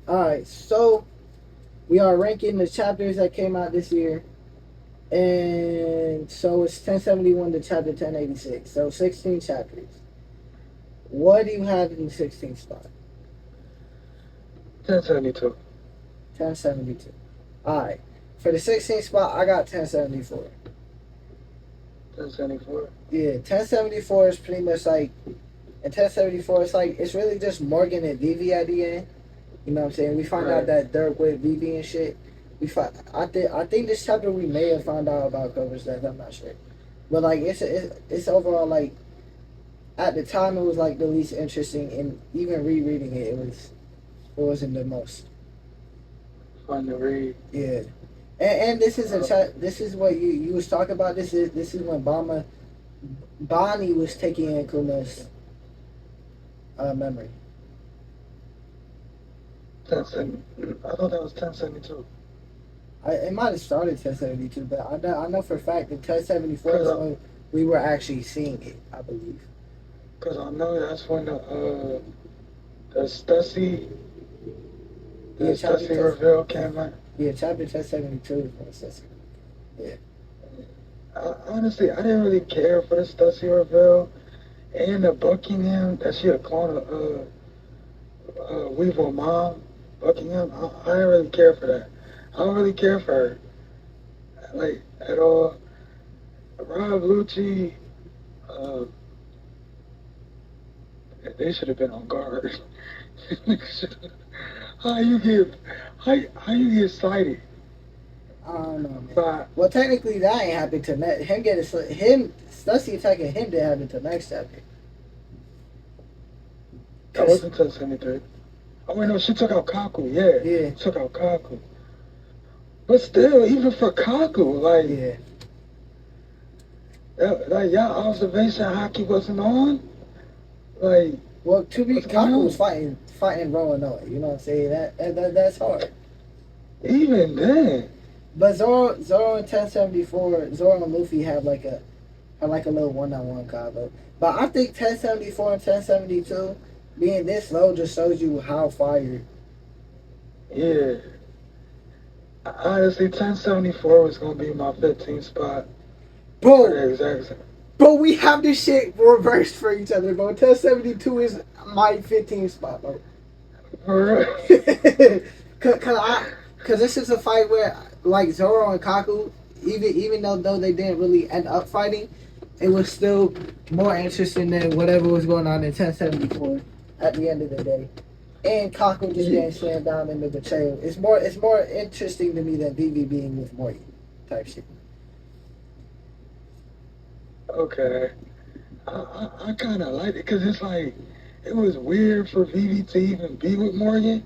Alright, so we are ranking the chapters that came out this year. And so it's 1071 to chapter 1086. So 16 chapters. What do you have in the 16th spot? 1072. 1072. Alright. For the 16th spot, I got 1074. 1074. Yeah, 1074 is pretty much like, in 1074, it's like, it's really just Morgan and Vivi at the end. You know what I'm saying? We find out Right. that Dirk with Vivi and shit. I think this chapter we may have found out about Cover's death. I'm not sure, but like it's overall like at the time it was like the least interesting, and even rereading it, it wasn't the most. Fun to read. Yeah, and this is a Uh, this is what you was talking about. This is when Bonnie was taking in Kuma's memory. 1070. I thought that was 1072. It might have started 1072, but I know for a fact that 1074 is Cause when we were actually seeing it. I believe. I know that's when the Stussy Yeah, the Stussy reveal came out. chapter 1072 is when it says it. Yeah. Honestly, I didn't really care for the Stussy reveal and the Buckingham that she had clone Weevil mom. Buckingham. I didn't really care for that. I don't really care for her like at all. Rob Lucci, uh, they should have been on guard. how you get how you get cited I don't know, man. by Well, technically, that ain't happened to him getting him Stussy attacking him didn't happen to next chapter. that Cause wasn't 1073. Oh wait, no, she took out Kaku. Yeah, yeah, took out Kaku. But still, even for Kaku, yeah. like y'all observation hockey wasn't on. Like, Well, to be what's going Kaku was on? fighting Roanoke. You know what I'm saying? That's hard. Even then, But Zoro in 1074, Zoro and Luffy have like a little one-on-one combo. But I think 1074 and 1072 being this low just shows you how fired. yeah. Honestly, 1074 was gonna be my 15th spot for Bro, the exact same. bro, we have this shit reversed for each other, bro. 1072 is my 15th spot, bro. For Cause this is a fight where like Zoro and Kaku, even though they didn't really end up fighting, it was still more interesting than whatever was going on in 1074 at the end of the day. And Kaku just real. getting slammed down in the betrayal. It's more interesting to me than Vivi being with Morty type shit. Okay. I kind of liked it because it's like it was weird for Vivi to even be with Morgan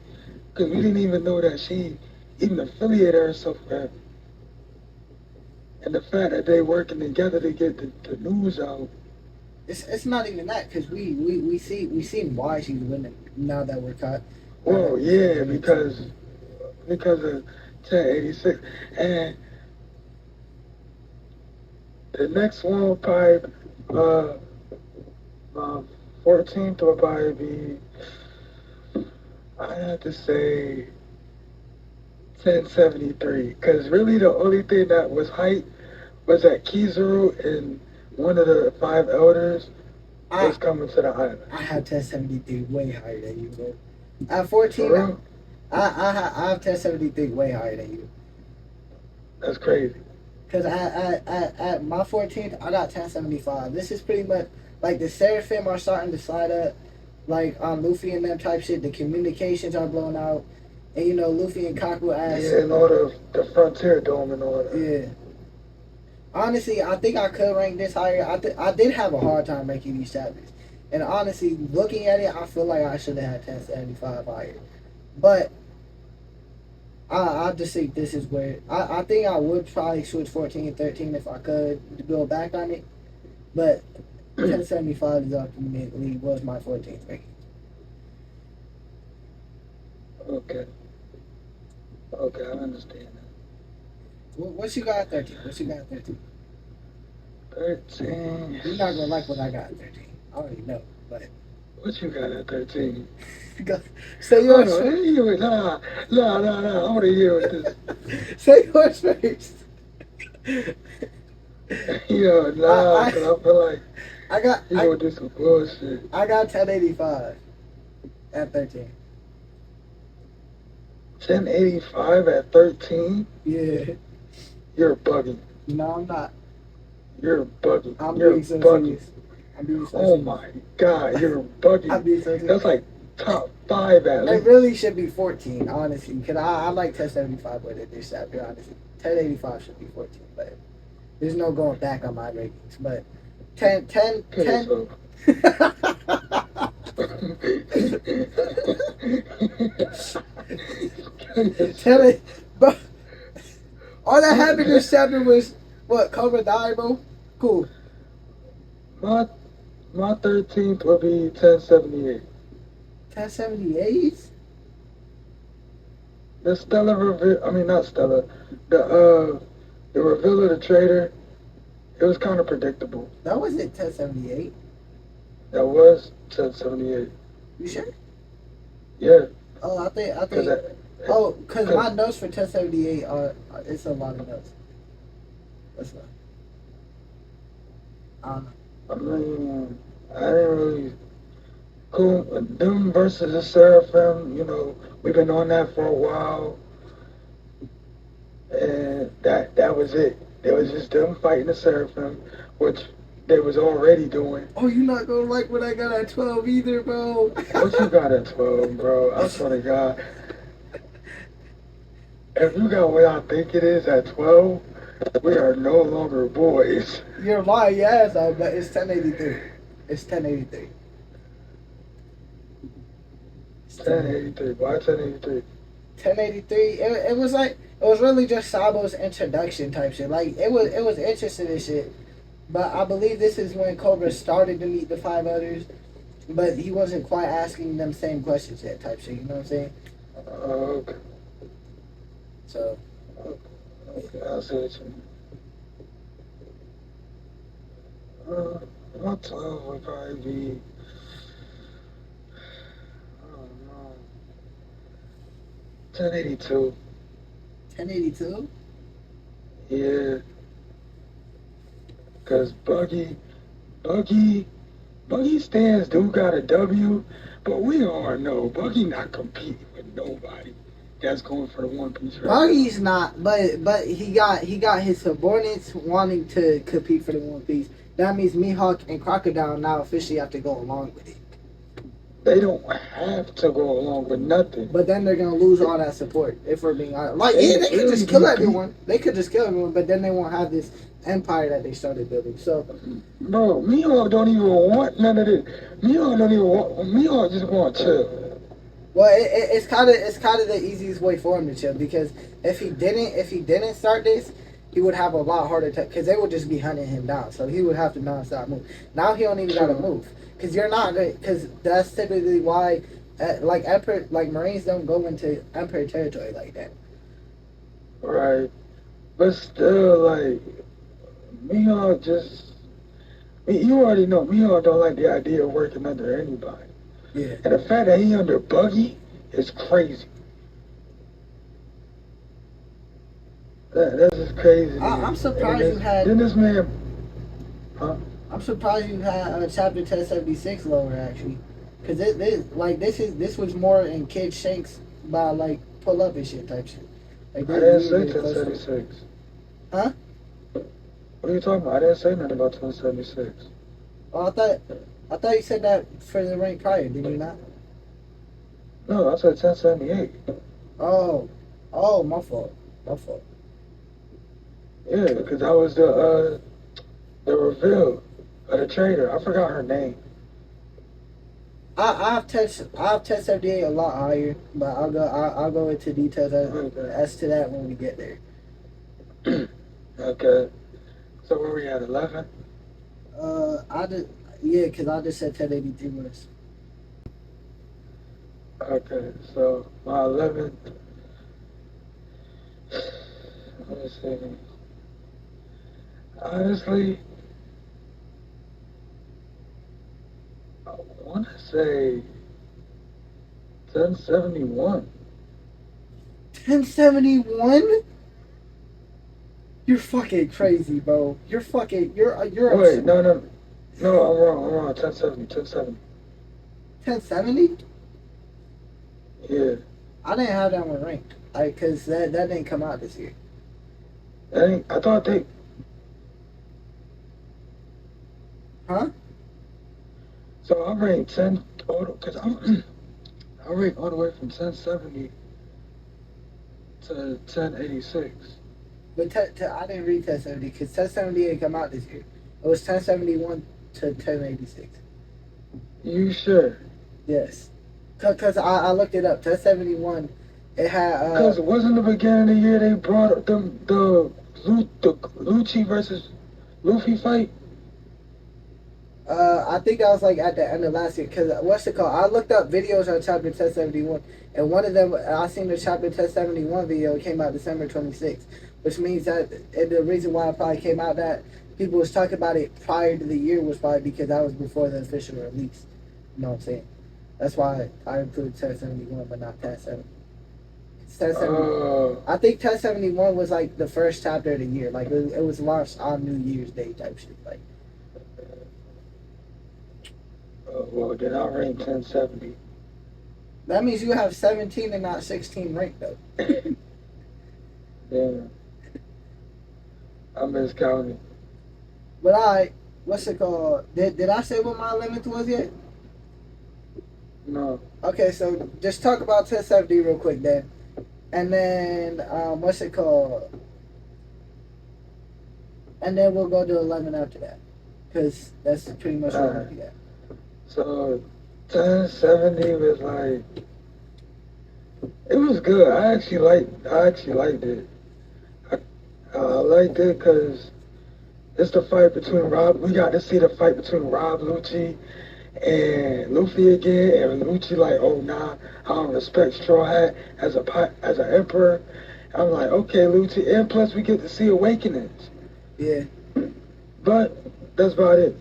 because we didn't even know that she even affiliated herself with her. And the fact that they working together to get the news out. It's not even that because we seen why she's winning now that we're caught. Now that Well, we're seeing yeah, her into because of 1086. And the next one will probably uh, uh 14th will probably be I have to say 1073 because really the only thing that was hype was that Kizaru and one of the five elders I was coming to the island. I have 1073 way higher than you, bro. At For 14, real? I have 1073 way higher than you. That's crazy. Cause at my 14th, I got 1075. This is pretty much like the Seraphim are starting to slide up, like on Luffy and them type shit. The communications are blown out, and Luffy and Kaku asked, Yeah, and all the frontier dome and all that. yeah. Honestly, I think I could rank this higher. I did have a hard time ranking these chapters, and honestly, looking at it, I feel like I should have had 1075 higher, but I just think this is where I think I would probably switch 14 and 13 if I could go back on it. But 1075 is ultimately was my 14th ranking. Okay. Okay, I understand that. What you got at 13? What you got at 13? 13. You're not gonna like what I got at 13. I already know, but What you got at 13? Say Hold yours on, let first. me hear it. Nah. I want to hear what this. Say yours first. Yo, nah, I, because I feel like I got you gonna do some bullshit. I got 1085 at 13. 1085 at 13? Yeah. You're bugging. No, I'm not. You're bugging. I'm You're being so bugging. serious. I'm being so Oh serious. my God, you're I'm bugging. being so serious. That's like top 5 at It least. really should be 14, honestly. Because I like 1075 with it this chapter, honestly. 1085 should be 14, but there's no going back on my ratings. But 10, 10, Kill 10. yourself. 10 it, bro. All that happened this chapter was what? Cobra died, bro. Cool. my my 13th would be 1078. 1078. The Stella reveal. I mean, not Stella. The reveal of the traitor. It was kind of predictable. That wasn't 1078. That was 1078. You sure? Yeah, Oh, I because think. Oh, cause cause my notes for 1078 are it's a lot of notes. That's not. I don't know. I mean, I didn't really cool. Them versus the Seraphim. You know, we've been on that for a while, and that was it. It was just them fighting the Seraphim, which they was already doing. Oh, you not gonna like what I got at 12 either, bro. What you got at 12, bro? I swear to God. If you got what I think it is at 12, we are no longer boys. You're lying, yes, but it's 1083. It's 1083. It's 1083. Why 1083? 1083. It was like it was really just Sabo's introduction type shit. Like it was interesting and shit. But I believe this is when Cobra started to meet the five others, but he wasn't quite asking them same questions yet type shit. You know what I'm saying? Okay. So Okay, I see what you mean. My 12 would probably be, I don't know, 1082. 1082. Yeah, because Buggy stands do got a W, but we all know Buggy not competing with nobody that's going for the One Piece right Buggy's not, but he got his subordinates wanting to compete for the One Piece. That means Mihawk and Crocodile now officially have to go along with it. They don't have to go along with nothing. But then they're gonna lose all that support if we're being honest. Like, They yeah, they could really just kill be everyone. They could just kill everyone, but then they won't have this empire that they started building. So, Bro, Mihawk don't even want none of this. Mihawk don't even want. Mihawk just want to chill. well, it's kind of the easiest way for him to chill because if he didn't start this, he would have a lot harder time because they would just be hunting him down. So he would have to nonstop move. Now he don't even gotta move because you're not good because that's typically why. Like Emperor, like Marines don't go into Emperor territory like that. Right. But still, like, Mihawk just. You already know Mihawk don't like the idea of working under anybody. Yeah. And the fact that he under Buggy is crazy. That's just crazy. I'm surprised you had. Then this man. Huh? I'm surprised you had chapter 1076 lower actually, because this was more in Kid Shanks by like pull up and shit type shit. Like I didn't say 1076. Huh? What are you talking about? I didn't say nothing about 1076. Oh, I thought you said that for the rank prior. Did you not? No, I said 1078. Oh, my fault. My fault. Yeah, because that was the reveal of the traitor. I forgot her name. I have 1078 a lot higher, but I'll go into details as to that when we get there. Okay. So where we at, 11? Because I just said 1083 was. Okay, so my 11. Let me see. Honestly, I want want to say 1071. 1071? You're fucking crazy, bro. You're Wait, absurd. no, no, no, I'm wrong. I'm wrong. 1070, 1070. 1070? Yeah. I didn't have that one ranked. Cause that didn't come out this year. I thought they. Huh? So I ranked 10 total because I ranked all the way from 1070 to 1086. But I didn't read 1070 because 1070 didn't come out this year. It was 1071 to 1086. You sure? Yes. Cause I looked it up. 1071. It had Because it wasn't the beginning of the year they brought up the Lucci versus Luffy fight. I think I was like at the end of last year because what's it called? I looked up videos on chapter 1071, and one of them I seen the chapter 1071 video came out December 26th, which means that and the reason why it probably came out that people was talking about it prior to the year was probably because that was before the official release. You know what I'm saying? That's why I included 1071, but not 1070. 1070. I think 1071 was like the first chapter of the year. Like it was launched on New Year's Day type shit. Like. Well, then I ranked 1070. That means you have 17 and not 16 ranked though. Damn. I miscounted. But what's it called? Did I say what my 11th was yet? No. Okay, so just talk about 1070 real quick then. And then, what's it called? And then we'll go to 11 after that. Because that's pretty much what we're at. So 1070 was like, it was good. I actually liked it. I liked it because it's the fight between Rob. We got to see the fight between Rob Lucci and Luffy again. And Lucci like, oh nah, I don't respect Straw Hat as an emperor. I'm like, okay, Lucci, and plus we get to see awakenings. Yeah. But that's about it.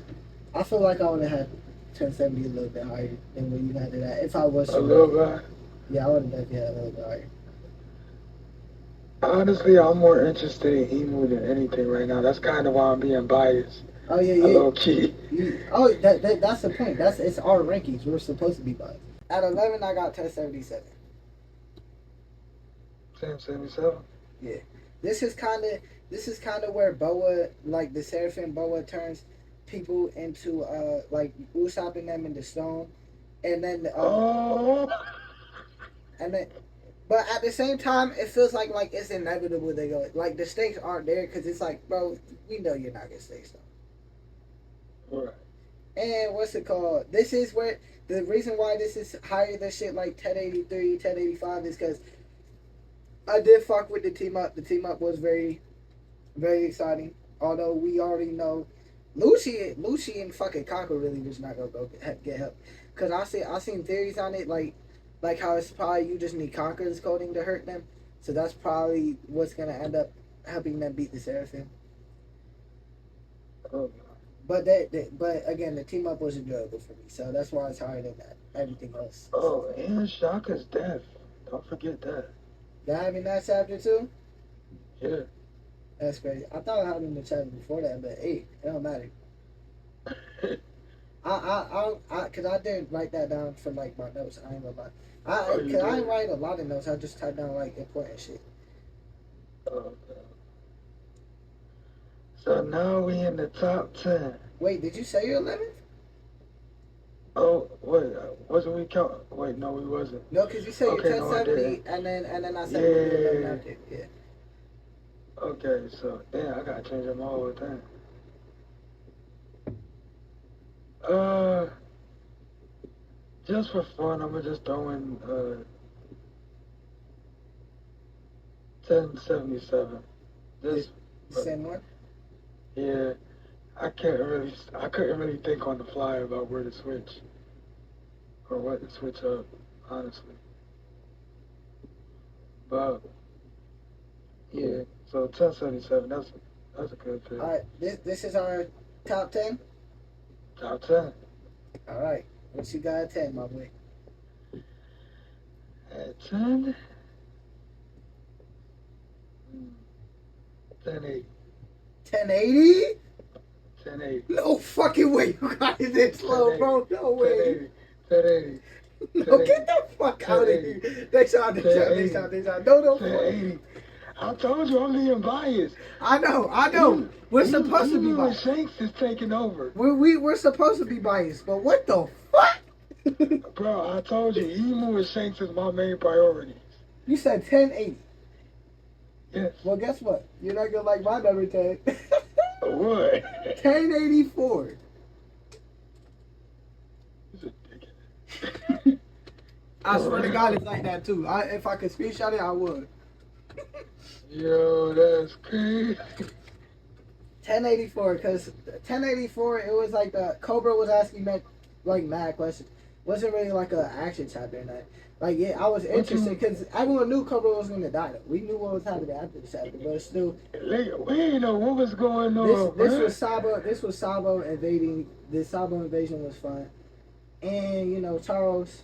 I feel like I would have had 1070 a little bit higher than what you had it at. If I was A little bit. Yeah, I would have definitely had a little bit higher. Honestly, I'm more interested in Emu than anything right now. That's kind of why I'm being biased. Oh yeah, A low key. That's the point. It's our rankings. We're supposed to be biased. At 11, I got 1077. 1077. Yeah, this is kind of where Boa, like the Seraphim Boa, turns people into like Usopp them into stone, and then and then. But at the same time, it feels like it's inevitable they go. Like the stakes aren't there because it's like, bro, we know you're not gonna stay stone. Right. And what's it called? This is where the reason why this is higher than shit like 1083, 1085 is because I did fuck with the team up. The team up was very, very exciting. Although we already know Lucy and fucking Kako really was not gonna go get help. Cause I seen theories on it like how it's probably you just need Conqueror's coding to hurt them. So that's probably what's gonna end up helping them beat the Seraphim. Oh. But but again, the team up was enjoyable for me, so that's why it's higher than that. Everything else. Oh, and Shaka's death. Don't forget that. That happened in that chapter too. Yeah. That's crazy. I thought it happened in the chapter before that, but hey, it don't matter. Cause I didn't write that down for like my notes. I ain't gonna lie. I didn't write a lot of notes. I just typed down like important shit. Okay. So now we in the top 10. Wait, did you say you're 11th? Oh wait, wasn't we count? Wait, no, we wasn't. No, cause you said Okay, you're 1070, and then I said we'll do 11 after. Yeah. Okay, so damn, I gotta change them all with that. Just for fun, I'm gonna just throw in 1077. Just Same one. yeah, I couldn't really think on the fly about where to switch or what to switch up, honestly. But yeah, so 1077. That's a good pick. All right, this is our top 10. Top 10. All right, What you got at 10, my boy? At 10, 1080. 1080? 1080. No fucking way you got it this low, 1080. bro. No way. 1080. 1080. No, get the fuck out of 1080. here. They shot. No, fuck. 1080. I told you I'm being biased. I know. We're supposed to be Even when biased. Shanks is taking over. We're supposed to be biased, but what the fuck? Bro, I told you, even when Shanks is my main priority. You said 1080. Yes. Well, guess what? You're not gonna like my number 10. What? 1084. I swear to God, it's like that too. If I could screenshot it, I would. Yo, that's crazy. 1084, because 1084, it was like the Cobra was asking like mad questions. Wasn't really like an action chapter in that. Like, yeah, I was interested because everyone knew Cobra was going to die. Though. We knew what was happening after the chapter, but still. We didn't know what was going on. This was Sabo invading. The Sabo invasion was fun, and you know Charles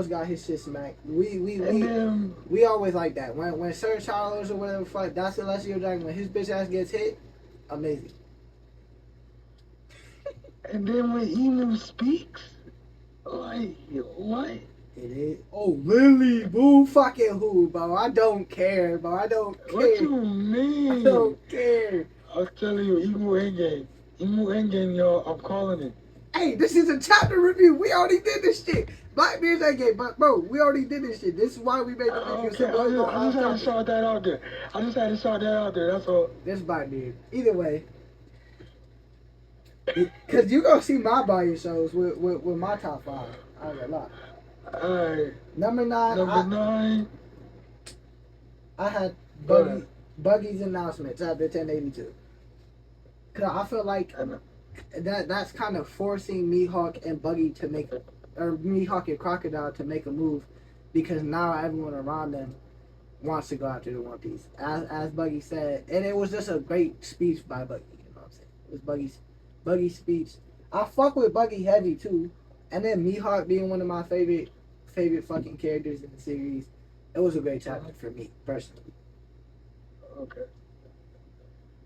got his shit smacked. We always like that. When Sir Charles or whatever fuck, that's Celestial Dragon. When his bitch ass gets hit, amazing. And then when Emu speaks, like what? It is. Oh, Lily, boo, fucking who, bro? I don't care, bro. I don't care. What you mean? I don't care. I was telling you, Emu Endgame. Emu Endgame, y'all. I'm calling it. Hey, this is a chapter review. We already did this shit. Blackbeard's that game, but bro, we already did this shit. This is why we made the video. Okay, I just had to shout that out there. That's all. This Blackbeard. Either way. Because you gonna see my bias shows with my top 5. I ain't gonna lie. Alright. Number 9. I had Buggy's announcements after 1082. Cause I feel like that's kind of forcing Mihawk and Buggy to make, or Mihawk and Crocodile to make a move, because now everyone around them wants to go after the One Piece. As Buggy said, and it was just a great speech by Buggy. You know what I'm saying? It was Buggy's speech. I fuck with Buggy heavy too, and then Mihawk being one of my favorite fucking characters in the series. It was a great chapter for me personally. Okay.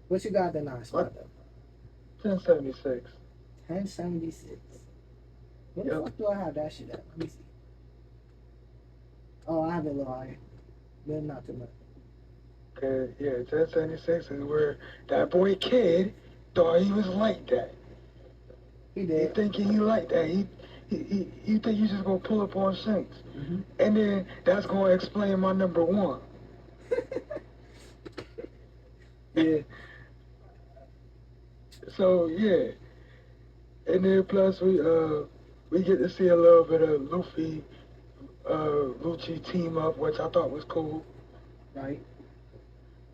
What you got the 9 spot though? 1076. 1076. Where the fuck do I have that shit at? Let me see. Oh, I have it a little higher. But not too much. Okay, yeah, 1076 is where that boy Kid thought he was like that. He did. He thinking he like that. He think you just gonna pull up on Shanks. Mm-hmm. And then that's gonna explain my number 1. Yeah. So yeah. And then plus we get to see a little bit of Lucci team up, which I thought was cool. Right.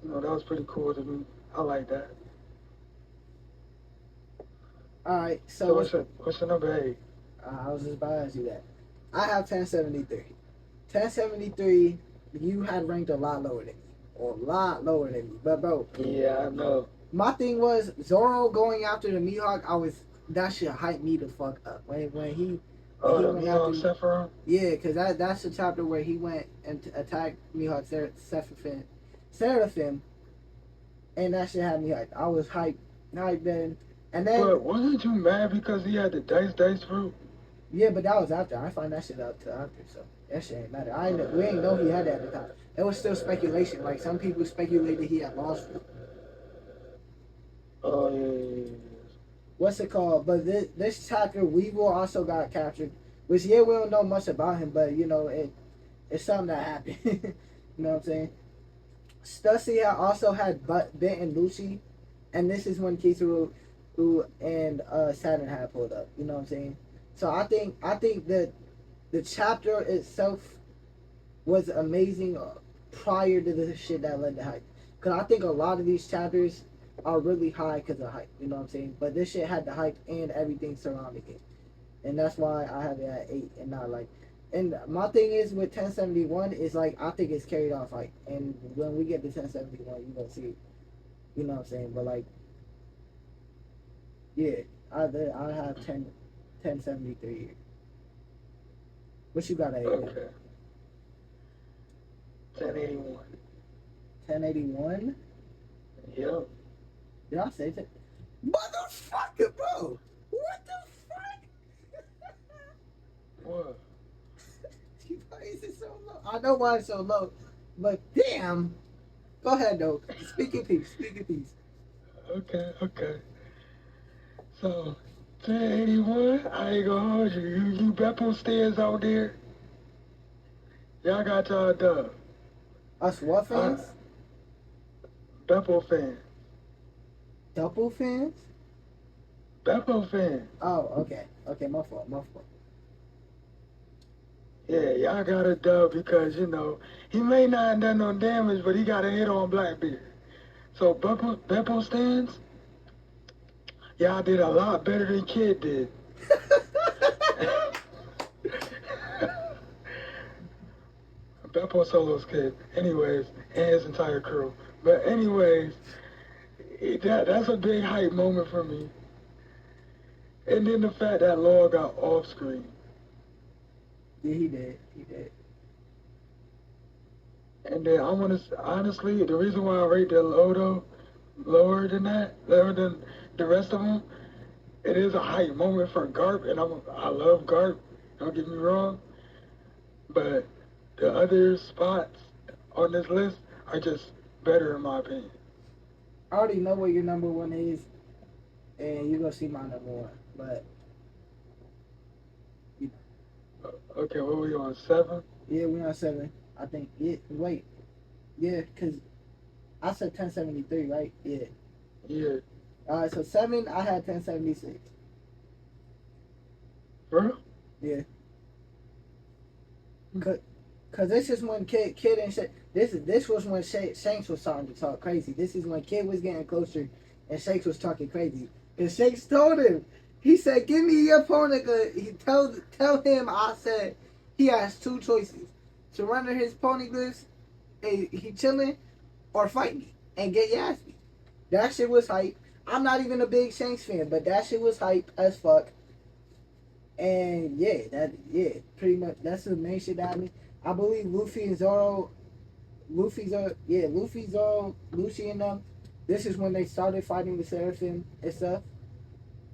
You know, that was pretty cool to me. I like that. Alright, so what's your number 8? I was just about to ask you that. I have 1073. 1073, you had ranked a lot lower than me. Or a lot lower than me. But bro. Yeah, I know. My thing was Zoro going after the Mihawk. That shit hyped me the fuck up. When he the Mihawk Sephiroth? Yeah, because that's the chapter where he went and attacked Mihawk Seraphim, and that shit had me hyped. I was hyped then. And then, but wasn't you mad because he had the dice fruit? Yeah, but that was after. I find that shit out till after, so that shit ain't matter. We ain't know he had that at the time. It was still speculation. Like some people speculated he had lost it. Oh yeah. What's it called? But this chapter, Weevil also got captured. Which we don't know much about him, but you know it's something that happened. You know what I'm saying? Stussy also had Bent and Lucci, and this is when Kizaru and Saturn had pulled up. You know what I'm saying? So I think that the chapter itself was amazing prior to the shit that led to hype. Because I think a lot of these chapters are really high because of hype. You know what I'm saying? But this shit had the hype and everything surrounding it. And that's why I have it at 8 and not like. And my thing is with 1071 is like I think it's carried off hype. And when we get to 1071, you're gonna see it. You know what I'm saying? But like, yeah, I have 1073 here. What you got at? Okay. 1081. 1081. Yep. Did I say that? Motherfucker, bro. What the fuck? What? Why is it so low? I know why it's so low, but damn. Go ahead though. Speak in peace. Speak in peace. Okay. So, 1081, I ain't gonna hold you. You Beppo stairs out there, y'all got y'all dub. Us what I, fans? Beppo fan. Double fans? Beppo fan. Oh, okay. Okay, my fault. My fault. Yeah, y'all got a dub because, you know, he may not have done no damage, but he got a hit on Blackbeard. So, Beppo stands, y'all did a lot better than Kid did. Beppo Solo's Kid. Anyways, and his entire crew. But anyways, that's a big hype moment for me. And then the fact that Law got off screen. Yeah, he did. He did. And then I want to, honestly, the reason why I rate the Lodo lower than that, lower than the rest of them, it is a hype moment for Garp, and I love Garp, don't get me wrong, but the other spots on this list are just better in my opinion. I already know what your number one is, and you're gonna see my number one. But Okay, what were you on, 7? yeah, we on 7. I think. Yeah, wait. Yeah, cause I said 1073, right? Yeah. Yeah. All right, so 7. I had 1076. For real? Yeah. Cause this is when Kid and shit. This was when Shanks was starting to talk crazy. This is when Kid was getting closer, and Shanks was talking crazy. And Shanks told him, he said, "Give me your opponent." He tell him I said he has 2 choices: surrender his poneglyphs, and he chilling, or fight me and get your ass beat. That shit was hype. I'm not even a big Shanks fan, but that shit was hype as fuck. And pretty much that's the main shit that I believe Luffy and Zoro, Luffy, Zoro, Lucy and them. This is when they started fighting the Seraphim and stuff.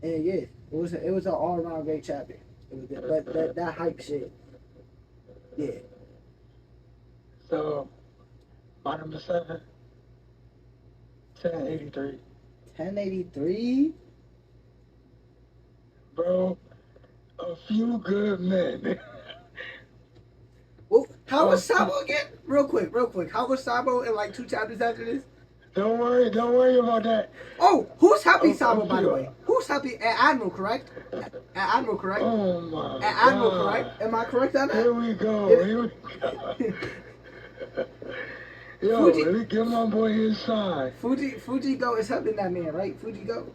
And yeah, it was an all around great chapter. It was good. But that hype shit, yeah. So, my number 7, 1083. 1083. Bro, a few good men. Well, how was Sabo again? Real quick. How was Sabo in like 2 chapters after this? Don't worry about that. Oh, who's happy Sabo, by the way? Who's happy? Admiral, correct? Admiral, correct? Oh my Admiral, God. correct? Am I correct on that? Here we go. Yo, let me give my boy his side. Fujigo is helping that man, right? Fujigo.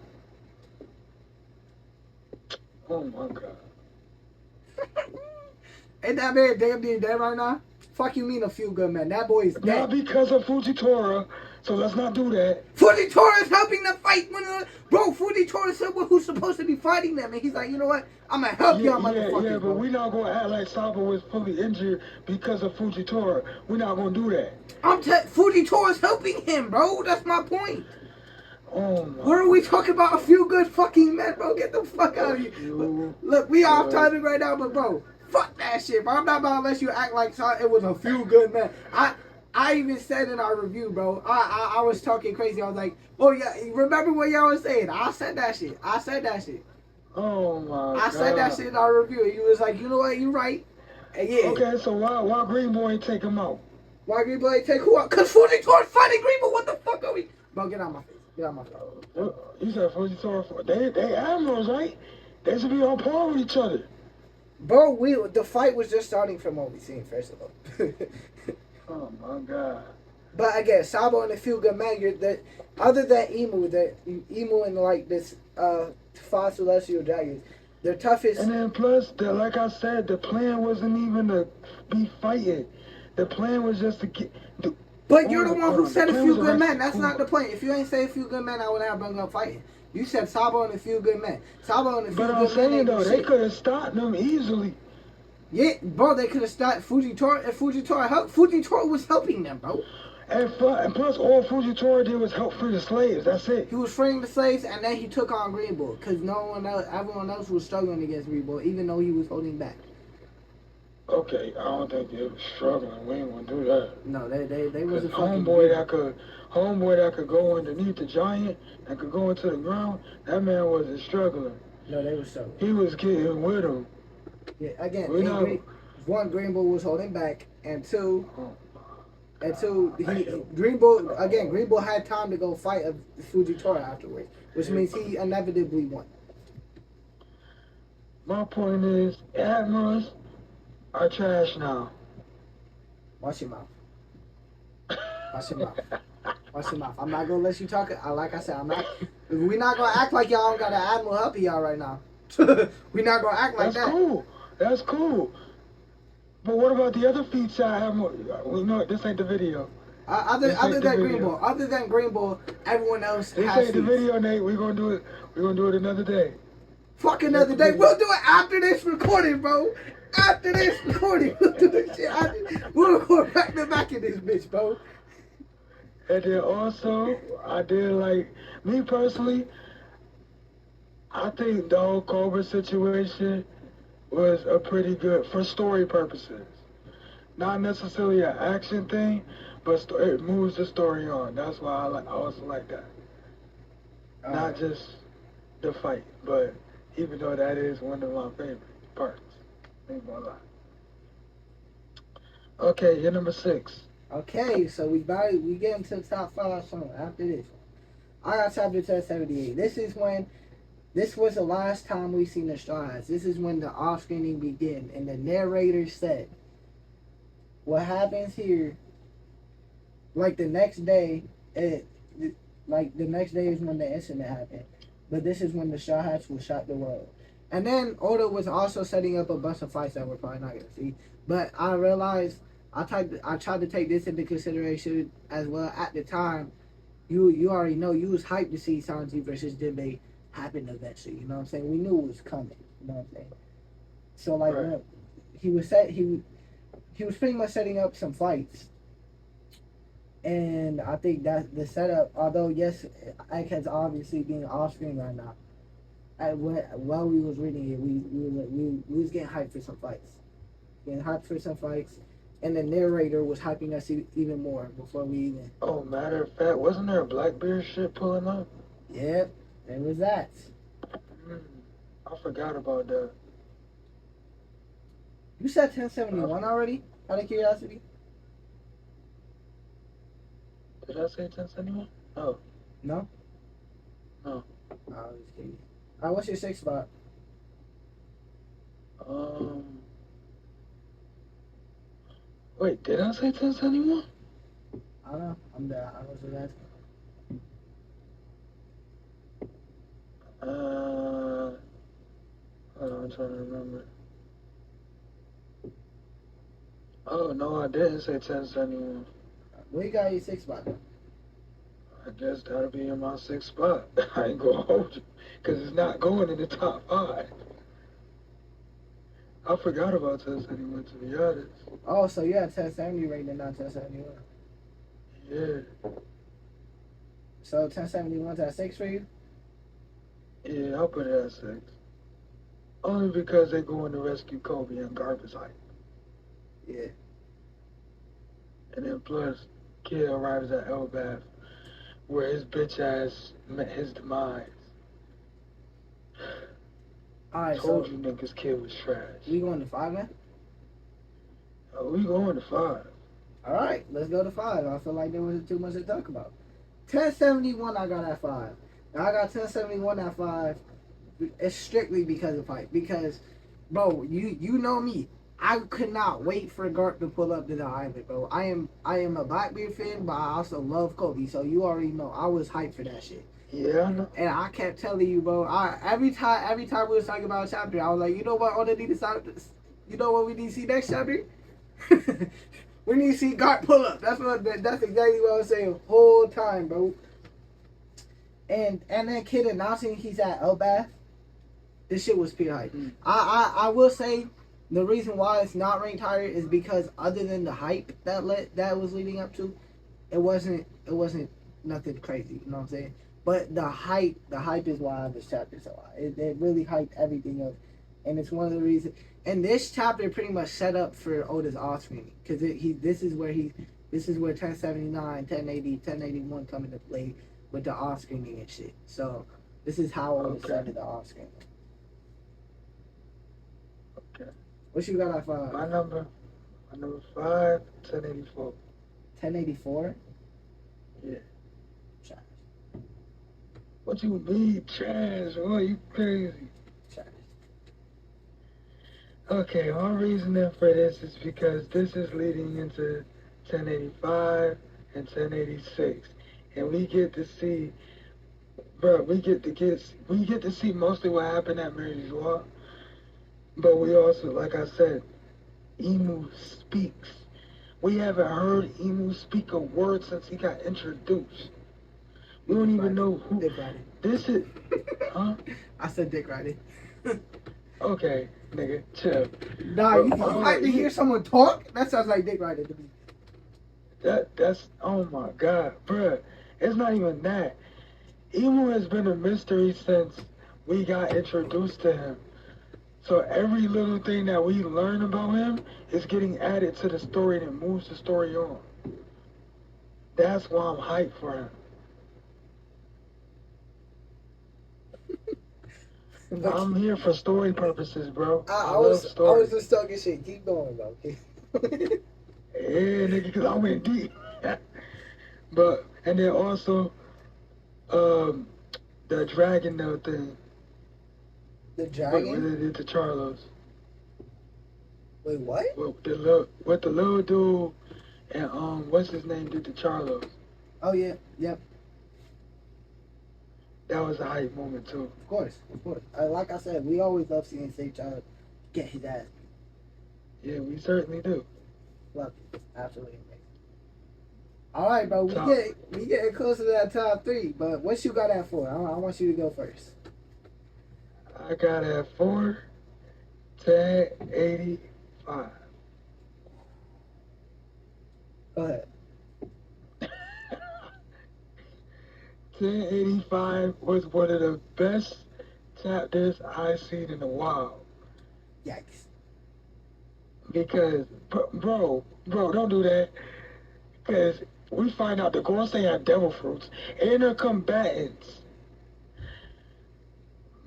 Oh my God. Ain't that man damn near dead right now? Fuck you mean a few good men? That boy is dead. Not because of Fujitora, so let's not do that. Fujitora is helping them fight. Bro, Fujitora is someone who's supposed to be fighting them, and he's like, you know what? I'm gonna help y'all, motherfuckers. Yeah, but we're not gonna act like Sabo was fully injured because of Fujitora. We're not gonna do that. Fujitora's helping him, bro. That's my point. Oh my. What are we talking about? A few good fucking men, bro. Get the fuck out of here. Look, we off topic right now, but bro, fuck that shit, bro. I'm not about to let you act like it was a few good men. I even said in our review, bro. I was talking crazy. I was like, oh yeah, remember what y'all was saying? I said that shit. Oh my God. I said that shit in our review. And you was like, you know what? You right. And yeah. Okay, so why Green Boy ain't take him out? Why Green Boy take who out? Cause Fujitora's fighting Green Boy. What the fuck are we? Bro, get out my face. Get out my face. You said Fujitora. They admirals, right? They should be on par with each other. Bro, the fight was just starting from what we seen, first of all. Oh my God. But again, Sabo and the Feel Good Man, other than Emu and like this 5 Celestial Dragons, they're toughest. And then plus, like I said, the plan wasn't even to be fighting. The plan was just to get. But you're the one who said a few good men. That's not the point. If you ain't say a few good men, I wouldn't have brought up fighting. You said Sabo and a few good men. Sabo and a few good men. But I'm saying though, they could have stopped them easily. Yeah, bro, they could have stopped Fujitora if Fujitora helped. Fujitora was helping them, bro. And plus, all Fujitora did was help free the slaves. That's it. He was freeing the slaves, and then he took on Green Bull because everyone else was struggling against Green Bull, even though he was holding back. Okay, I don't think they were struggling. We ain't gonna do that. No, they was a fucking homeboy that could go underneath the giant and could go into the ground. That man wasn't struggling. No, they were struggling. He was getting with him. Yeah, again, Green Bull was holding back, and two, Green Bull had time to go fight Fujitora afterwards, which means he inevitably won. My point is, admirals are trash now. Watch your mouth. Watch your mouth. Watch your mouth. I'm not gonna let you talk. Like I said, we're not gonna act like y'all don't got an admiral helping y'all right now. We're not gonna act like that. That's cool. That's cool. But what about the other feats I have? We know this ain't the video. Other than Green Bull, everyone else this has ain't the video, Nate. We're gonna do it. We're gonna do it another day. Fuck another day. We'll do it after this recording, bro. After this recording, we'll do this shit. We'll record back to back in this bitch, bro. And then also, I did like me personally. I think the whole Cobra situation was a pretty good for story purposes. Not necessarily an action thing, but it moves the story on. That's why I also like that. Not just the fight, but even though that is one of my favorite parts. Ain't gonna lie. Okay, you're number 6. Okay, so we get into the top 5 songs after this. I got chapter 1078. This was the last time we seen the strides. This is when the off-screening began, and the narrator said, "What happens here? Like the next day, is when the incident happened. But this is when the Straw Hats will shock the world." And then Oda was also setting up a bunch of fights that we're probably not gonna see. But I realized I tried to take this into consideration as well. At the time, you already know you was hyped to see Sanji versus Jinbei happen eventually. You know what I'm saying? We knew it was coming. You know what I'm saying? So like right. he was pretty much setting up some fights. And I think that the setup, although yes, Egghead's obviously being off screen right now. While we was reading it, we was getting hyped for some fights. And the narrator was hyping us even more before we even. Oh, matter of fact, wasn't there a Blackbeard shit pulling up? Yep, there was that. I forgot about that. You said 1071 already? Out of curiosity? Did I say 1071? Oh. No? No. I was just kidding. What's your 6th spot? Wait, did I say 1071? I don't know. I was just asking. Hold on, I'm trying to remember. Oh, no, I didn't say 1071. Where you got your 6th spot though? I guess that'll be in my 6th spot. I ain't gonna hold you, because it's not going in the top 5. I forgot about 1071, to be honest. Oh, so you had 1070 rating and not 1071. Yeah. So 1071's at 6 for you? Yeah, I'll put it at 6. Only because they're going to rescue Kobe and Garbage Hype. Yeah. And then plus, Kid arrives at Elbath, where his bitch ass met his demise. Alright, Told you niggas Kid was trash. We going to 5, man? Oh, we going to 5. Alright, let's go to 5. I feel like there wasn't too much to talk about. 1071 I got at 5. Now I got 1071 at 5. It's strictly because of hype. Because, bro, you know me. I could not wait for Garp to pull up to the island, bro. I am a Blackbeard fan, but I also love Kobe. So you already know I was hyped for that shit. Yeah, I know. And I kept telling you, bro. Every time we was talking about a chapter, I was like, you know what? You know what we need to see next chapter? We need to see Garp pull up. That's exactly what I was saying the whole time, bro. And then Kid announcing he's at Elbath. This shit was pure hype. I will say, The reason why it's not ranked higher is because other than the hype that was leading up to, it wasn't nothing crazy. You know what I'm saying? But the hype is why this chapter so high. It really hyped everything up, and it's one of the reasons. And this chapter pretty much set up for Oda's off screening because this is where 1079, 1080, 1081 come into play with the off screening and shit. So this is how Oda started the off screening. Okay. What you got at 5? My number 5, 1084. 1084. Yeah. Trash. What you mean trash? Boy, you crazy. Trash. Okay, my reasoning for this is because this is leading into 1085 and 1086, and we get to see, we get to see mostly what happened at Mary's Law, but we also, like I said, Emu speaks. We haven't heard Emu speak a word since he got introduced. We don't even know who. Dick riding. This is, huh? I said dick riding. Okay, nigga, chill. Nah, you like to hear someone talk? That sounds like dick riding to me. That's oh my god, bruh. It's not even that. Emu has been a mystery since we got introduced to him. So every little thing that we learn about him is getting added to the story and it moves the story on. That's why I'm hyped for him. I'm here for story purposes, bro. I love stories. I was just talking shit. Keep going, bro. Yeah, nigga, because I went deep. But, and then also, the dragon though thing. The dragon? What they did to Charlos. Wait, what? What the little dude and what's his name did to Charlos. Oh yeah, yep. That was a hype moment too. Of course. Like I said, we always love seeing St. Child get his ass beat. Yeah, we certainly do. Love it. Absolutely amazing. All right, bro. We getting closer to that top 3. But what you got at 4? I want you to go first. I got at 4, 1085. Go ahead. 1085 was one of the best chapters I've seen in a while. Yikes. Because, bro, don't do that. Because we find out the Gorosei have devil fruits and they're combatants.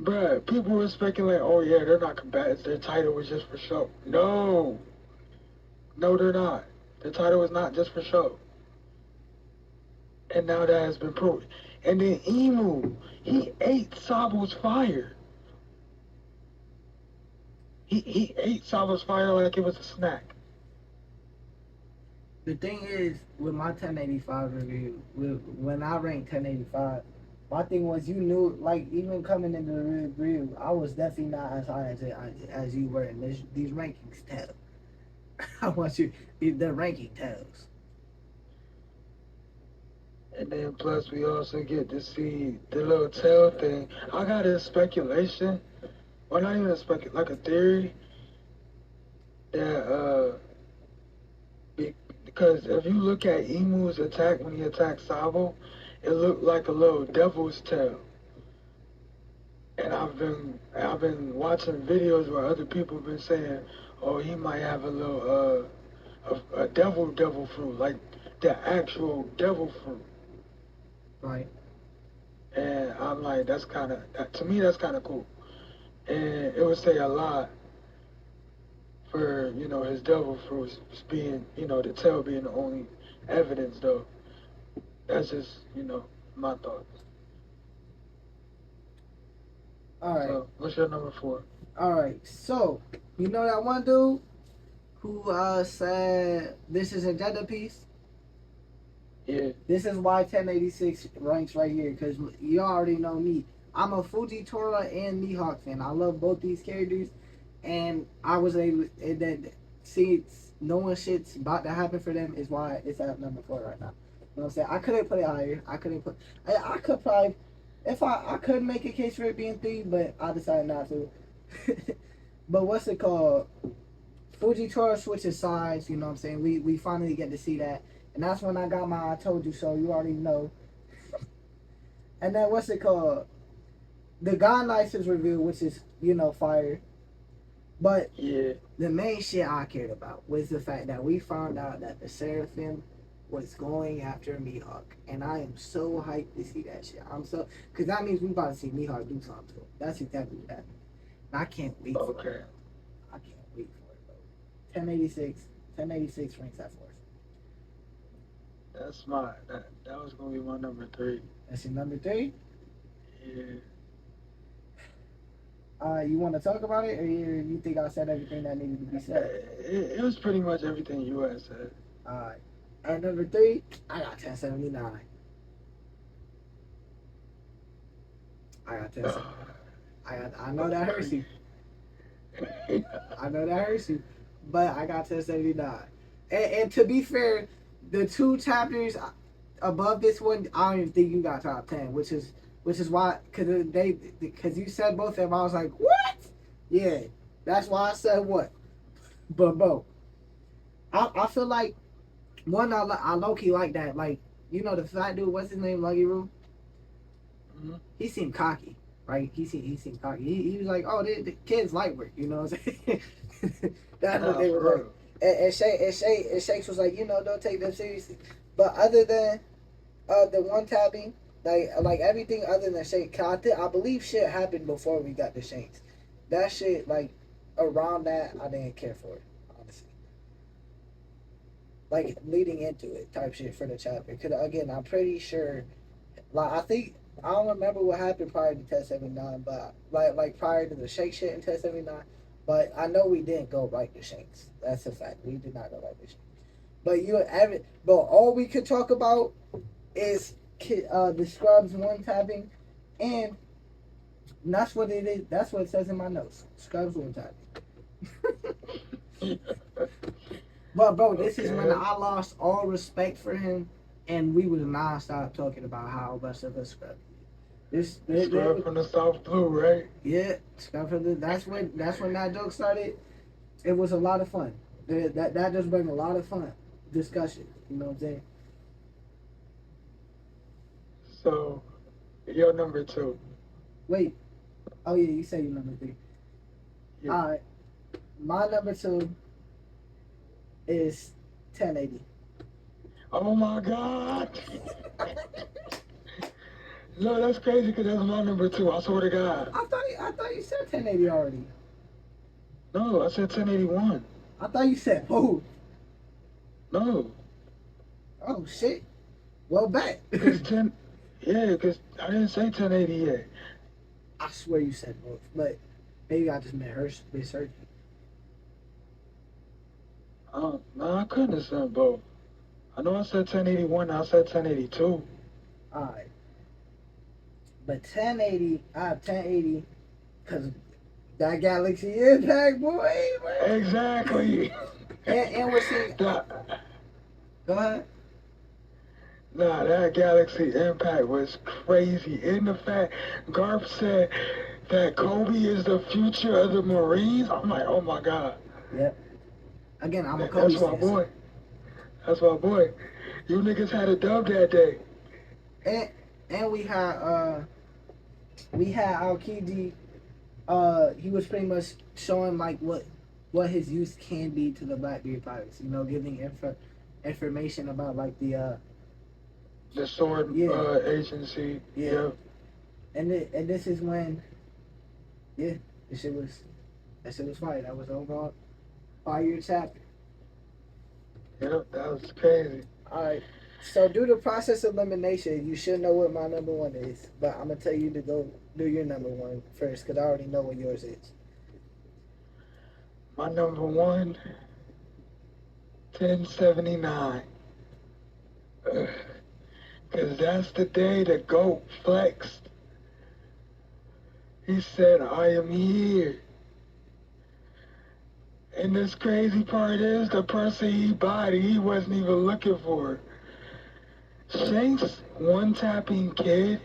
Bruh, people were speculating, oh yeah, they're not combatants, their title was just for show. No, they're not. The title is not just for show. And now that has been proved. And then Emu, he ate Sabo's fire. He ate Sabo's fire like it was a snack. The thing is, with my 1085 review, when I ranked 1085, my thing was, you knew, like, even coming into the review, I was definitely not as high as you were, and these rankings tell. I want you, the ranking tells. And then plus we also get to see the little tail thing. I got a speculation, or not even like a theory, that because if you look at Emu's attack when he attacked Sabo, it looked like a little devil's tail. And I've been watching videos where other people have been saying, oh, he might have a little a devil fruit, like the actual devil fruit. Right. And I'm like, to me that's kind of cool. And it would say a lot for, his devil fruits being, the tail being the only evidence though. That's just, my thoughts. All right. So, what's your number 4? All right. So, you know that one dude who said this is a agenda piece? Yeah. This is why 1086 ranks right here, because you already know me. I'm a Fujitora and Mihawk fan. I love both these characters, and I was able that see knowing shit's about to happen for them is why it's at number 4 right now. You know what I'm saying? I couldn't put it higher. I could probably, if I could make a case for it being 3, but I decided not to. But what's it called? Fujitora switches sides. You know what I'm saying? We finally get to see that, and that's when I got my I told you so. You already know. And then what's it called? The God License review, which is fire. But Yeah. the main shit I cared about was the fact that we found out that the Seraphim was going after Mihawk, and I am so hyped to see that shit. I'm so because that means we about to see Mihawk do something to him. That's exactly what happened. And I can't wait for Okay. it. I can't wait for it, bro. 1086 ranks at fourth. That's my that was gonna be my number 3. That's your number 3. Yeah. You want to talk about it, or you think I said everything that needed to be said? It was pretty much everything you had said. Alright. At number 3, I got 1079. I got 1079. I know that hurts you. I know that hurts you. But I got 1079. And to be fair, the 2 chapters above this one, I don't even think you got top 10, which is why, because you said both of them, I was like, what? Yeah, that's why I said what. But bro, I feel like one, I low key like that, like the fat dude, what's his name, Luggy Roo? Mm-hmm. He seemed cocky, right? He seemed cocky. He was like, oh, the kids light work, you know what I'm saying? That's what they were like. And Shakes was like, don't take them seriously. But other than the one tabbing, like everything other than Shake, I believe shit happened before we got the Shanks. That shit, like around that, I didn't care for it, honestly. Like leading into it, type shit for the chapter. Cause again, I'm pretty sure, like I don't remember what happened prior to Test 79, but like prior to the Shake shit in Test 79. But I know we didn't go right to Shanks. That's a fact. We did not go right to Shanks. But all we could talk about is the Scrubs one tapping, and that's what it is. That's what it says in my notes. Scrubs one tapping. But bro, this is when I lost all respect for him, and we was non-stop talking about how much of a scrub. Scrub from the South Blue, right? Yeah, scrub from the. That's when that joke started. It was a lot of fun. That just bring a lot of fun discussion. You know what I'm saying? So, you're number 2. Wait. Oh yeah, you say you're number 3. Yeah. All right. My number 2 is 1080. Oh my God! No, that's crazy because that's my number 2. I swear to God. I thought you said 1080 already. No, I said 1081. I thought you said both. No. Oh shit. Well, bet. Because because I didn't say 1080 yet. I swear you said both, but maybe I just misheard you. No, I couldn't have said both. I know I said 1081. I said 1082. All right. But 1080, I have 1080 because that Galaxy Impact, boy. Exactly. and we're seeing. Go ahead. Nah, that Galaxy Impact was crazy. In the fact, Garp said that Kobe is the future of the Marines. I'm like, oh my God. Yep. Again, I'm a Kobe fan. That's my boy. That's my boy. You niggas had a dub that day. And we had Aokiji. He was pretty much showing like what his use can be to the Blackbeard Pirates. Giving information about like the sword agency. Yeah. And this is when, that shit was fire. That was overall fire chapter. Yep, that was crazy. All right. So due to process elimination, you should know what my number 1 is, but I'm gonna tell you to go do your number 1 first because I already know what yours is. My number 1, 1079. Because that's the day the GOAT flexed. He said, I am here. And this crazy part is the person he bodied, he wasn't even looking for. Shanks, one-tapping kid.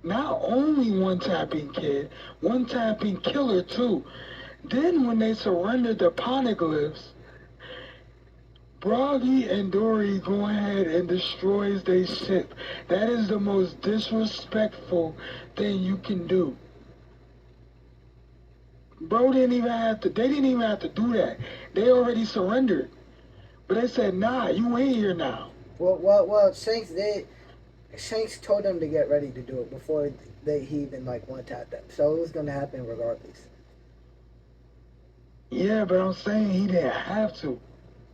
Not only one-tapping kid, one-tapping killer too. Then when they surrendered the poneglyphs, Broggy and Dory go ahead and destroys their ship. That is the most disrespectful thing you can do. Bro didn't even have to, they didn't even have to do that. They already surrendered. But they said, nah, you ain't here now. Well, Shanks did. Shanks told them to get ready to do it before he even like one tapped them. So it was gonna happen regardless. Yeah, but I'm saying he didn't have to.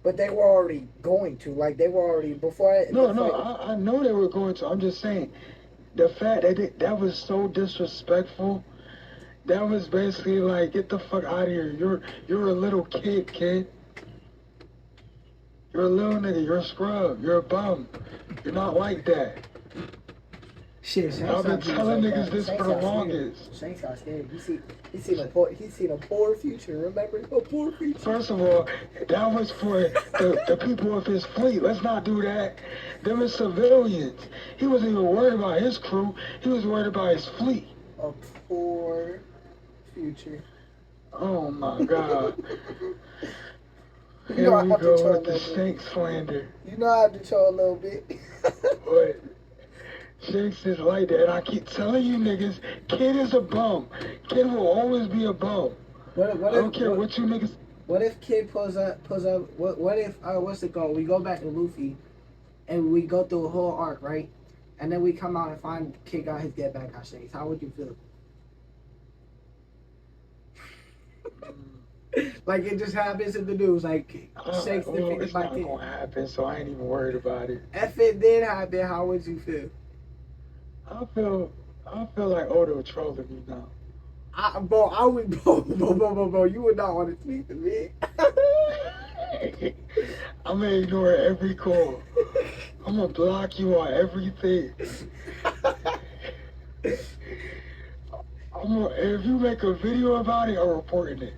But they were already going to. Like they were already before. No, I know they were going to. I'm just saying the fact that that was so disrespectful. That was basically like, get the fuck out of here. You're a little kid. You're a little nigga. You're a scrub. You're a bum. You're not like that. Shit, I've been telling niggas this for the longest. Shanks got scared. He seen a poor future. Remember, a poor future. First of all, that was for the people of his fleet. Let's not do that. Them is civilians. He wasn't even worried about his crew. He was worried about his fleet. A poor future. Oh my God. You know Here we go with the Shanks slander. You know I have to troll a little bit. But Shanks is like that. And I keep telling you niggas, Kid is a bum. Kid will always be a bum. I don't care what you niggas. What if Kid pulls up? What if what's it called? We go back to Luffy, and we go through a whole arc, right? And then we come out and find Kid got his get back on Shanks. How would you feel? Like it just happens in the news, like Shanks defeated by Kid. It's not gonna happen, so I ain't even worried about it. If it did happen, how would you feel? I feel like Odo trolling me now. Bro, you would not want to speak to me. I'm gonna ignore every call. I'm gonna block you on everything. If you make a video about it, I'm reporting it.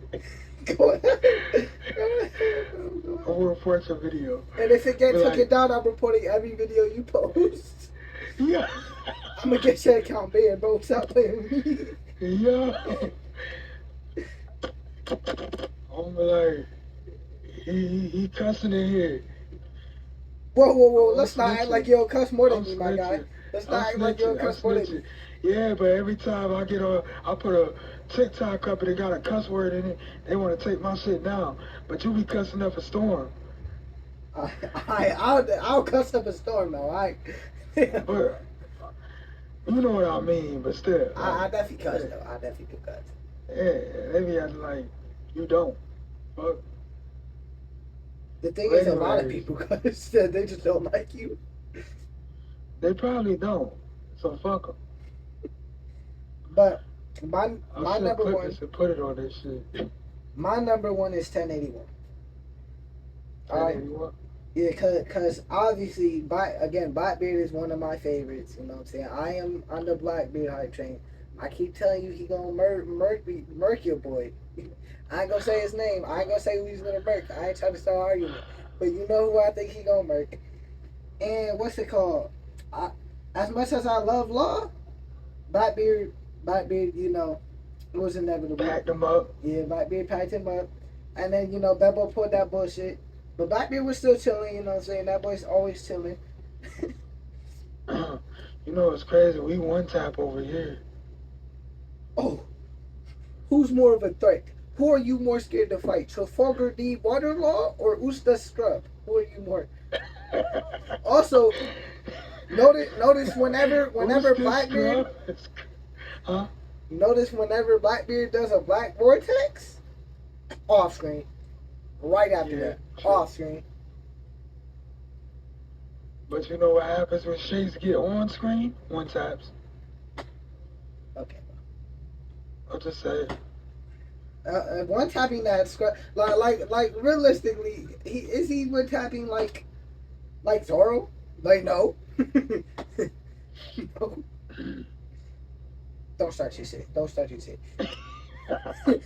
Go ahead. I'm gonna report the video. And if it gets taken down, I'm reporting every video you post. Yeah. I'm gonna get your account banned, bro. Stop playing with me. Yeah. I'm like, he cussing in here. Whoa. Let's not act like you don't cuss more than me, my guy. Let's not act like you don't cuss more than me. Yeah, but every time I put a TikTok up and it got a cuss word in it, they want to take my shit down. But you be cussing up a storm. I'll cuss up a storm though. But you know what I mean. But still, I definitely cuss though. I definitely do cuss. Yeah, they be acting like you don't. Fuck. The thing is, a lot of people cuss. They just don't like you. They probably don't. So fuck them. But my number one. Put it on this shit. My number one is 1081. All right. Yeah, cause obviously, Blackbeard is one of my favorites. You know what I'm saying? I am on the Blackbeard hype train. I keep telling you he gonna murk your boy. I ain't gonna say his name. I ain't gonna say who he's gonna murk. I ain't trying to start arguing. But you know who I think he gonna murk. And what's it called? As much as I love Law, Blackbeard, you know, it was inevitable. Packed him up. Yeah, Blackbeard packed him up. And then, you know, Bebo pulled that bullshit. But Blackbeard was still chilling, you know what I'm saying? That boy's always chilling. You know what's crazy? We one tap over here. Oh. Who's more of a threat? Who are you more scared to fight? Trafalgar D. Waterlaw or Usta Scrub? Who are you more? Also, notice whenever Blackbeard... Huh? Notice whenever Blackbeard does a black vortex, off screen. Right after that, off screen. But you know what happens when shades get on screen? One taps. Okay. I'll just say it. One tapping that scrub, like realistically, is he one tapping like Zoro? Like no. No. Don't start your shit. I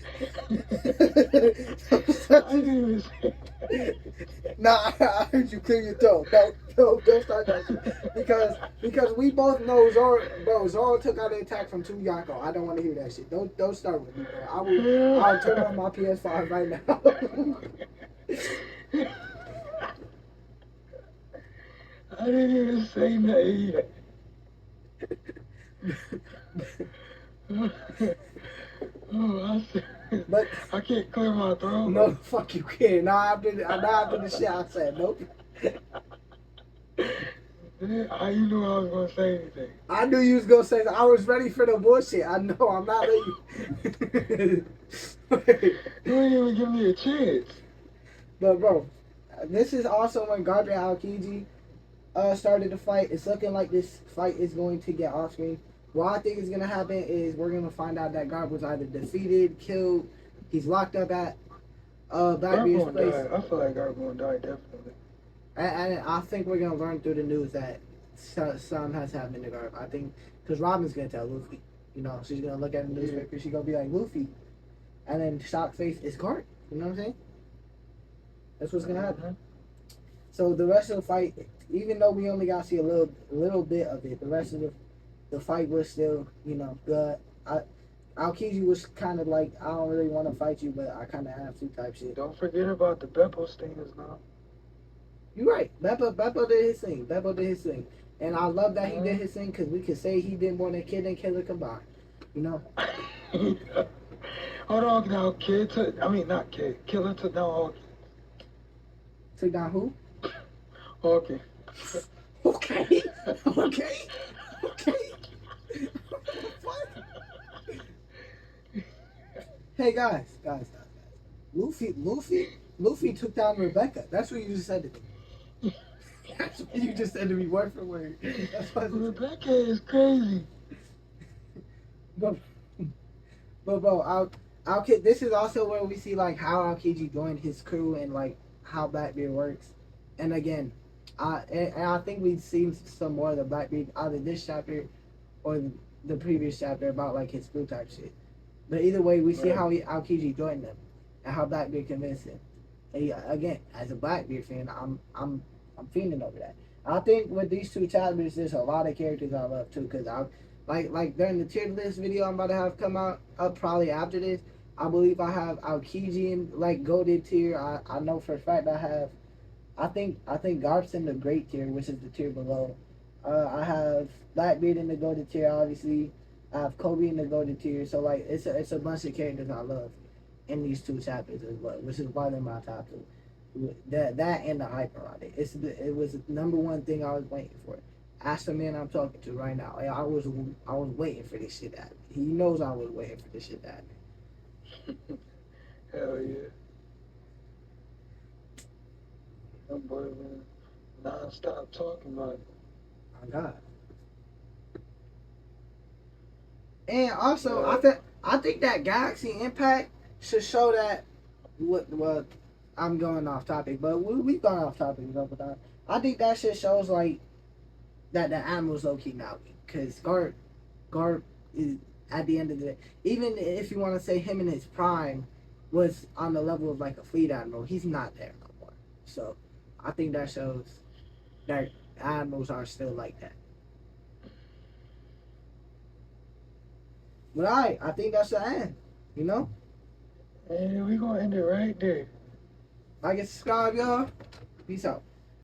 didn't even say Nah, I heard you clear your throat. Don't start that shit. Because we both know Zoro took out the attack from 2 Yako. I don't want to hear that shit. Don't start with me, bro. I'll turn on my PS5 right now. I didn't even say nothing yet. But I can't clear my throat. no, fuck you can't. Now after the shit I said, nope. How you knew I was gonna say anything? I knew you was gonna say that. I was ready for the bullshit. I know. I'm not letting you. You didn't even give me a chance. But bro, this is also when Garp and Aokiji started the fight. It's looking like this fight is going to get off screen. What I think is gonna happen is we're gonna find out that Garp was either defeated, killed, he's locked up at Blackbeard's place. Die. I feel like Garp gonna die definitely. And I think we're gonna learn through the news that something has happened to Garp. I think because Robin's gonna tell Luffy. You know, she's gonna look at the newspaper. She's gonna be like Luffy, and then shock face is Garp. You know what I'm saying? That's what's gonna happen. So the rest of the fight, even though we only got to see a little bit of it, the rest of the fight was still, you know, good. Aokiji was kind of like, I don't really want to fight you, but I kind of have to type shit. Don't forget about the Beppo stings now. You're right. Beppo did his thing. Beppo did his thing. And I love that he did his thing because we could say he did more than Kid and Killer combined. You know? Hold on now, Kid took, I mean, not Kid. Killer took down Hawkins. Took down who? Hawkins. Okay. Okay. What? Hey guys. Luffy took down Rebecca. That's what you just said to me. That's what you just said to me, word for word. That's what Rebecca is crazy. But bro, this is also where we see like how Aokiji joined his crew and like how Blackbeard works. And again, I think we've seen some more of the Blackbeard either this chapter or the previous chapter about like his crew type shit. But either way, we see how Aokiji joined them and how Blackbeard convinced him. And again, as a Blackbeard fan, I'm feeling over that. I think with these 2 chapters, there's a lot of characters I love too. Cause I like during the tier list video I'm about to have come out up probably after this. I believe I have Aokiji in like goated tier. I know for a fact I have. I think Garp's in the great tier, which is the tier below. I have Blackbeard in the goated tier, obviously. I have Kobe in the goated tier. So like it's a bunch of characters I love in these 2 chapters as well, which is why they're my top 2. That and the hyper on it. It was the number one thing I was waiting for. Ask the man I'm talking to right now. I was waiting for this shit to happen. He knows I was waiting for this shit to happen. Hell yeah. That boy man non-stop talking about it. My God. And also, I think that Galaxy Impact should show that. What I'm going off topic, but we've gone off topic a couple times. I think that shit shows like that the animal's low key now, because Garp is at the end of the day. Even if you want to say him in his prime was on the level of like a fleet admiral, he's not there no more. So I think that shows that animals are still like that. But I think that's the end. You know? And we gonna end it right there. Like and subscribe, y'all. Peace out.